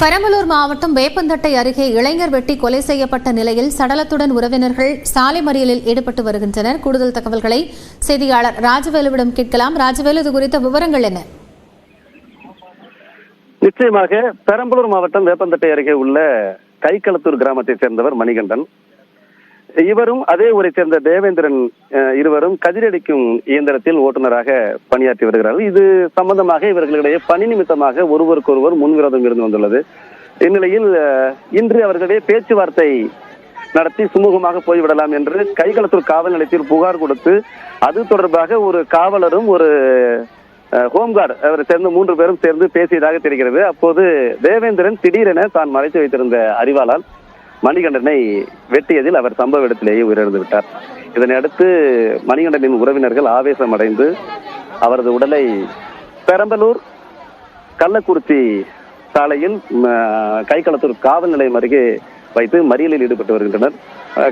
பெரம்பலூர் மாவட்டம் வேப்பந்தட்டை அருகே இளைஞர் வெட்டி கொலை செய்யப்பட்ட நிலையில் சடலத்துடன் உறவினர்கள் சாலை மறியலில் ஈடுபட்டு வருகின்றனர். கூடுதல் தகவல்களை செய்தியாளர் ராஜவேலுவிடம் கேட்கலாம். ராஜவேலு, இது குறித்த விவரங்கள் என்ன? நிச்சயமாக பெரம்பலூர் மாவட்டம் வேப்பந்தட்டை அருகே உள்ள கைக்களத்தூர் கிராமத்தைச் சேர்ந்தவர் மணிகண்டன். இவரும் அதே ஊரை சேர்ந்த தேவேந்திரன் இருவரும் கதிரடிக்கும் இயந்திரத்தில் ஓட்டுநராக பணியாற்றி வருகிறார்கள். இது சம்பந்தமாக இவர்களிடையே பணி நிமித்தமாக ஒருவருக்கொருவர் முன்விரோதம் இருந்து வந்துள்ளது. இந்நிலையில் இன்று அவர்களிடையே பேச்சுவார்த்தை நடத்தி சுமூகமாக போய்விடலாம் என்று கைகளத்தூர் காவல் நிலையத்தில் புகார் கொடுத்து அது தொடர்பாக ஒரு காவலரும் ஒரு ஹோம்கார்டு அவரை சேர்ந்து 3 பேரும் சேர்ந்து பேசியதாக தெரிகிறது. அப்போது தேவேந்திரன் திடீரென தான் மறைத்து வைத்திருந்த அறிவாளால் மணிகண்டனை வெட்டியதில் அவர் சம்பவ இடத்திலேயே உயிரிழந்து விட்டார். இதனை அடுத்து மணிகண்டனின் உறவினர்கள் ஆவேசம் அடைந்து அவரது உடலை பெரம்பலூர் கள்ளக்குறிச்சி சாலையில் கைக்களத்தூர் காவல் நிலையம் அருகே வைத்து மறியலில் ஈடுபட்டு வருகின்றனர்.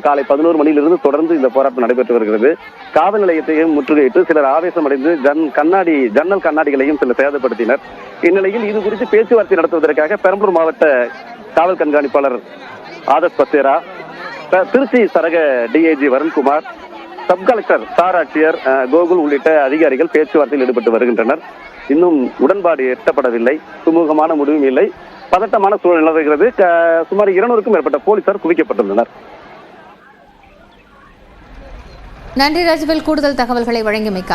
காலை 11 மணியிலிருந்து தொடர்ந்து இந்த போராட்டம் நடைபெற்று வருகிறது. காவல் நிலையத்தையும் முற்றுகையிட்டு சிலர் ஆவேசம் அடைந்து ஜன்னல் கண்ணாடிகளையும் சிலர் சேதப்படுத்தினர். இந்நிலையில் இது குறித்து பேச்சுவார்த்தை நடத்துவதற்காக பெரம்பலூர் மாவட்ட காவல் கண்காணிப்பாளர் ஆதர்ஷ் பசேரா, திருச்சி சரக DIG Varun Kumar, sub collector sir ஆட்சியர் கோகுல் உள்ளிட்ட அதிகாரிகள் பேச்சுவார்த்தையில் ஈடுபட்டு வருகின்றனர். இன்னும் உடன்பாடு எட்டப்படவில்லை, சுமூகமான முடிவும் இல்லை, பதட்டமான சூழல் நிலவுகிறது. சுமார் 200க்கும் மேற்பட்ட போலீசார் குவிக்கப்பட்டுள்ளனர். நன்றி ராஜவேல், கூடுதல் தகவல்களை வழங்கியமைக்காக.